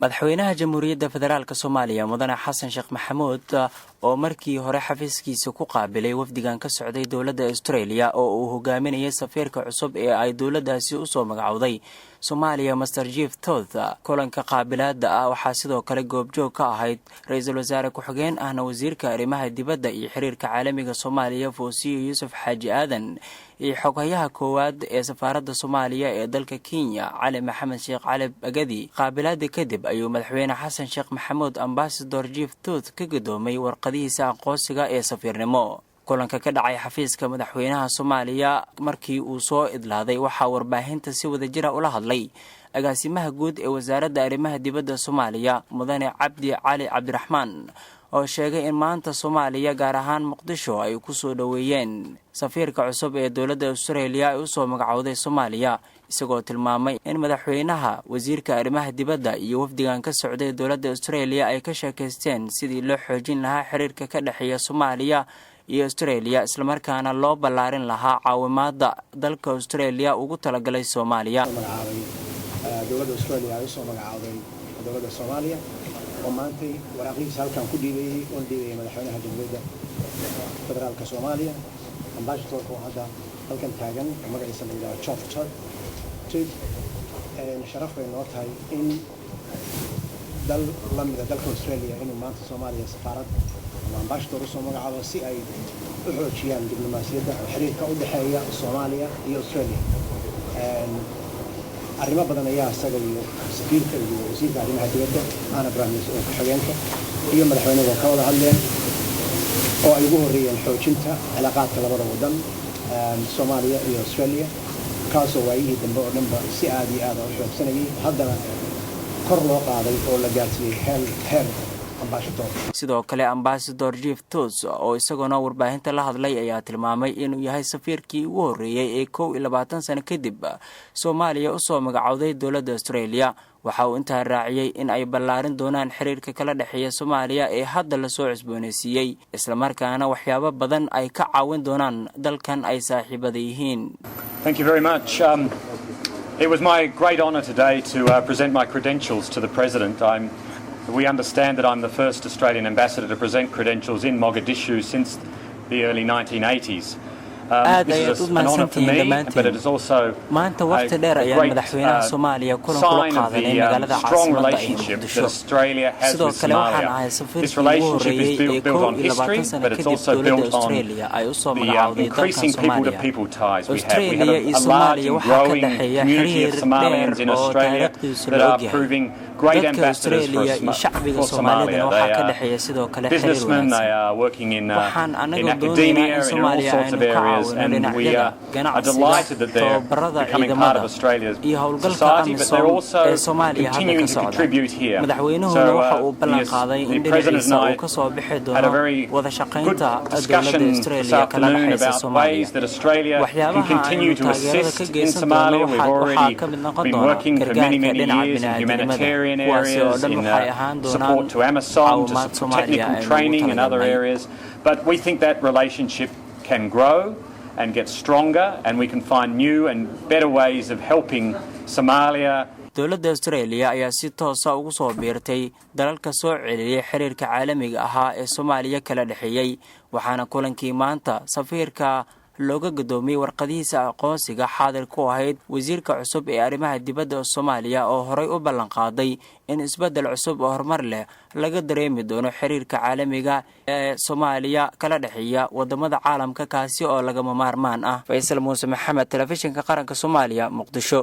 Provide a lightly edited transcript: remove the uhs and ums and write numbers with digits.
madaxweynaha jamhuuriyadda federaalk Soomaaliya mudane xasan sheekh maxamuud oo markii hore xafiiskiisa ku qaabilay wafdigan ka socday dowladda Australia oo uu hogaaminayay safiirka cusub ee ay dowladdaasi u soo magacowday Soomaaliya Master Jeff Toth kulanka qaabilaadda ah waxaa sidoo kale goobjoog ka ahayd ra'iisul wasaare ku-xigeen ahna wasiirka arrimaha dibadda iyo xiriirka caalamiga Soomaaliya Foosiyo Yuusuf Xaaji Aadan iyo xoghayaha koowaad ee safaaradda Soomaaliya ee dalka Kenya Cali Maxamed Sheekh Cali Bagadi qaabilaadda kadib ayuu madaxweyne xasan sheekh maxamuud Ambassador Jeff Toth ka gadoomay warqadihiisa aqoonsiga ee safiirnimo kulanka ka dhacay xafiiska madaxweynaha Soomaaliya markii uu soo idlaaday waxa warbaahinta si wadajir ah ula hadlay agaasimaha guud ee wasaaradda arrimaha dibadda Soomaaliya mudane Cabdi Cali Cabdiraxmaan oo sheegay in maanta Soomaaliya gaar ahaan Muqdisho ay ku soo dhaweeyeen safiirka cusub ee dowladda Australia ay u soo magacowday Soomaaliya isagoo tilmaamay in madaxweynaha wasiirka arrimaha dibadda iyo wafdigan ka socday dowladda Australia ay ka shaqeysteen sidii loo xoojin lahaa xiriirka ka dhaxeeya Soomaaliya iyo Australia isla markaana loo ballaarin lahaa caawimaadda dalka Australia ugu talagalay Soomaaliya dowladda Australia ay soo magacowday dowladda Soomaaliya oo maantay waraaqdiisa halkan ku dhiibay madaxweynaha jamhuuriyadda federaalka Soomaaliya ambassador oo hadda halkan taagan magaciisa la yiraahdo Jeff Toth sharaf ay noo tahay in dal la mid ah dalka Australia inuu maanta Soomaaliya safaarad ama ambassador u soo magacaabo si ay u xoojiyaan diblomaasiyadda xiriirka u dhaxeeya Soomaaliya iyo Australia arrimo badan ayaa isaga iyo safiirka iyo wasiirka arrimaha dibadda ana barnaamij oo ku-xigeenka iyo madaxweynaha ka wada hadleen oo ay ugu horeeyeen xoojinta cilaaqaadka labada wadan Soomaaliya iyo Australia kaasoo waayihii dambe oo dhanba si aad iyo aad u xoogsanayay haddana kor loo qaaday oo la gaarsiiyay heer sidoo kale Ambassador Jeff Toth oo isaguna warbaahinta la hadlay ayaa tilmaamay inuu yahay safiirkii ugu horeeyay ee 22 sano kadib Soomaaliya u soo magacowday dowladda Australia waxa uu intaa raaciyay in ay ballaarin doonaan xiriirka kala dhaxeeya Soomaaliya ee hadda la soo cusboonaysiiyay isla markaana waxyaabo badan ay ka caawin doonaan dalkan ay saaxiibada yihiin. Thank you very much. It was my great honor today to present my credentials to the President. We understand that I'm the first Australian ambassador to present credentials in Mogadishu since the early 1980s. This is an honor for me, but it is also a great sign of the strong relationship that Australia has with Somalia. This relationship is built on history, but it's also built on the increasing people-to-people ties we have. We have a large and growing community of Somalians in Australia that are proving great ambassadors for Somalia. They are businessmen, they are working in academia, in all sorts of areas. And we are delighted that they're becoming part of Australia's society, but they're also continuing to contribute here. So the President and I had a very good discussion this afternoon about ways that Australia can continue to assist in Somalia. We've already been working for many, many years in humanitarian areas, in support to AMISOM, to technical training and other areas. But we think that relationship can grow and get stronger, and we can find new and better ways of helping Somalia. dowladda Australia ayaa si toos ah ugu soo biirtay dalalka soo celiyay xiriirka caalamiga ah ee Soomaaliya kala dhaxeeyay waxaana kulankii maanta safiirka looga gadoomiyay warqadihiisa aqoonsiga xaadir ku ahayd wasiirka cusub ee arrimaha dibadda Soomaaliya oo horay u ballan qaaday in isbedel cusub oo horumar leh laga dareemi doono xiriirka caalamiga ee Soomaaliya kala dhaxeeya wadamada caalamka kaasi oo laga maarmaan ah. Faisal Muuse Maxamed, Telefishinka Qaranka Soomaaliya, Muqdisho.